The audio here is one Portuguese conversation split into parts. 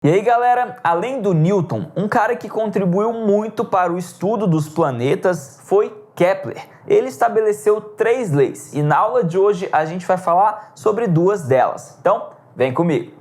E aí galera, além do Newton, um cara que contribuiu muito para o estudo dos planetas foi Kepler. Ele estabeleceu 3 leis e na aula de hoje a gente vai falar sobre 2 delas. Então, vem comigo!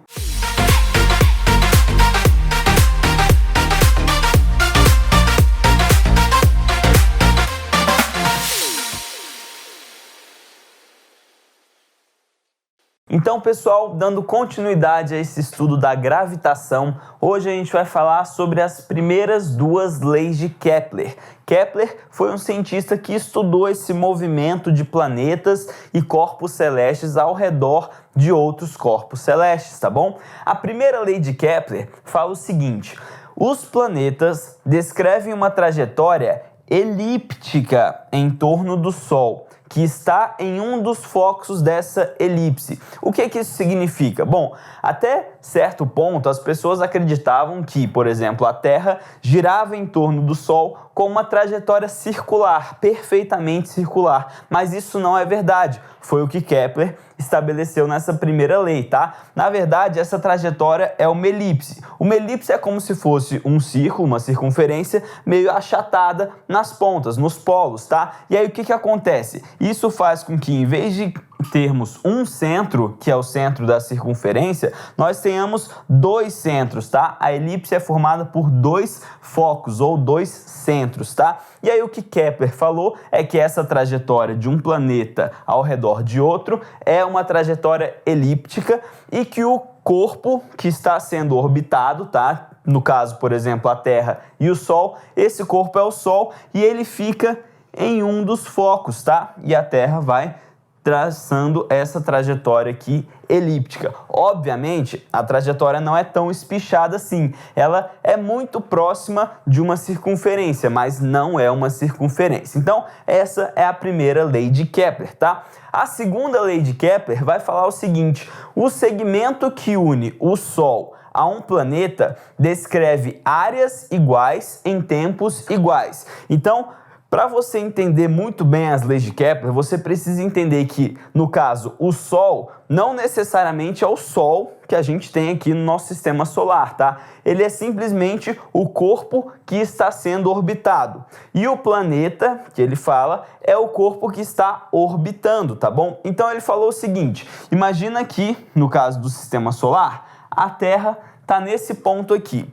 Então, pessoal, dando continuidade a esse estudo da gravitação, hoje a gente vai falar sobre as primeiras 2 leis de Kepler. Kepler foi um cientista que estudou esse movimento de planetas e corpos celestes ao redor de outros corpos celestes, tá bom? A primeira lei de Kepler fala o seguinte: os planetas descrevem uma trajetória elíptica em torno do Sol, que está em um dos focos dessa elipse. O que isso significa? Bom, até certo ponto as pessoas acreditavam que, por exemplo, a Terra girava em torno do Sol com uma trajetória circular, perfeitamente circular, mas isso não é verdade. Foi o que Kepler estabeleceu nessa primeira lei, tá? Na verdade, essa trajetória é uma elipse. Uma elipse é como se fosse um círculo, uma circunferência meio achatada nas pontas, nos polos, tá? E aí o que acontece? Isso faz com que, em vez de termos um centro, que é o centro da circunferência, nós tenhamos 2 centros, tá? A elipse é formada por 2 focos ou 2 centros, tá? E aí o que Kepler falou é que essa trajetória de um planeta ao redor de outro é uma trajetória elíptica e que o corpo que está sendo orbitado, tá? No caso, por exemplo, a Terra e o Sol, esse corpo é o Sol e ele fica em um dos focos, tá? E a Terra vai traçando essa trajetória aqui elíptica. Obviamente, a trajetória não é tão espichada assim. Ela é muito próxima de uma circunferência, mas não é uma circunferência. Então, essa é a primeira lei de Kepler, tá? A segunda lei de Kepler vai falar o seguinte: o segmento que une o Sol a um planeta descreve áreas iguais em tempos iguais. Então, para você entender muito bem as leis de Kepler, você precisa entender que, no caso, o Sol não necessariamente é o Sol que a gente tem aqui no nosso sistema solar, tá? Ele é simplesmente o corpo que está sendo orbitado. E o planeta, que ele fala, é o corpo que está orbitando, tá bom? Então ele falou o seguinte: imagina que, no caso do sistema solar, a Terra está nesse ponto aqui.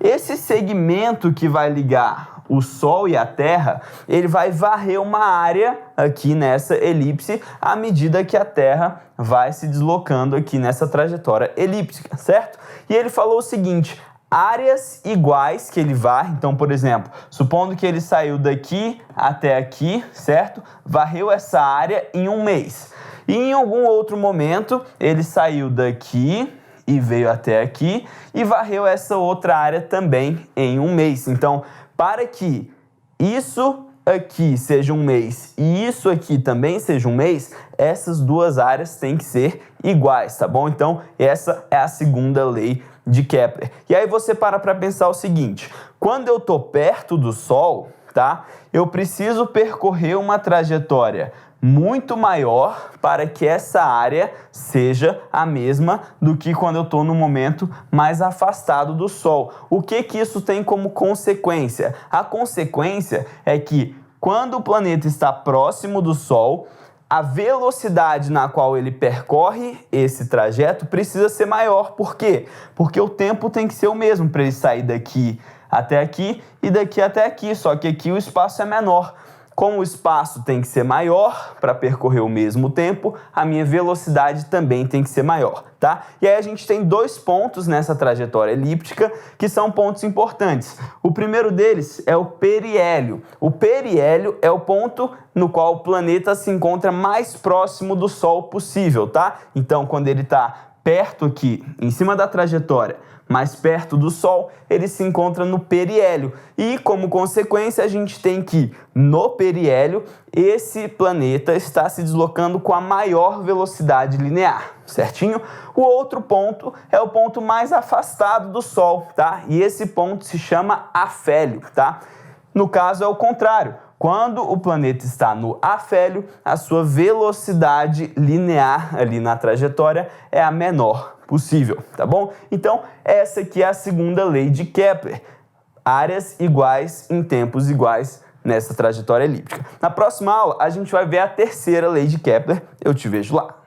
Esse segmento que vai ligar o Sol e a Terra, ele vai varrer uma área aqui nessa elipse à medida que a Terra vai se deslocando aqui nessa trajetória elíptica, certo? E ele falou o seguinte: áreas iguais que ele varre, então, por exemplo, supondo que ele saiu daqui até aqui, certo? Varreu essa área em um mês. E em algum outro momento, ele saiu daqui e veio até aqui e varreu essa outra área também em um mês. Então, para que isso aqui seja um mês e isso aqui também seja um mês, essas 2 áreas têm que ser iguais, tá bom? Então, essa é a segunda lei de Kepler. E aí você para pensar o seguinte: quando eu tô perto do Sol, tá? Eu preciso percorrer uma trajetória muito maior para que essa área seja a mesma do que quando eu estou no momento mais afastado do Sol. O que isso tem como consequência? A consequência é que quando o planeta está próximo do Sol, a velocidade na qual ele percorre esse trajeto precisa ser maior. Por quê? Porque o tempo tem que ser o mesmo para ele sair daqui até aqui e daqui até aqui, só que aqui o espaço é menor. Como o espaço tem que ser maior para percorrer o mesmo tempo, a minha velocidade também tem que ser maior, tá? E aí a gente tem 2 pontos nessa trajetória elíptica que são pontos importantes. O primeiro deles é o periélio. O periélio é o ponto no qual o planeta se encontra mais próximo do Sol possível, tá? Então, quando ele está perto aqui, em cima da trajetória, mais perto do Sol, ele se encontra no periélio. E, como consequência, a gente tem que, no periélio, esse planeta está se deslocando com a maior velocidade linear, certinho? O outro ponto é o ponto mais afastado do Sol, tá? E esse ponto se chama afélio, tá? No caso, é o contrário. Quando o planeta está no afélio, a sua velocidade linear ali na trajetória é a menor. possível, tá bom? Então, essa aqui é a segunda lei de Kepler. Áreas iguais em tempos iguais nessa trajetória elíptica. Na próxima aula, a gente vai ver a terceira lei de Kepler. Eu te vejo lá.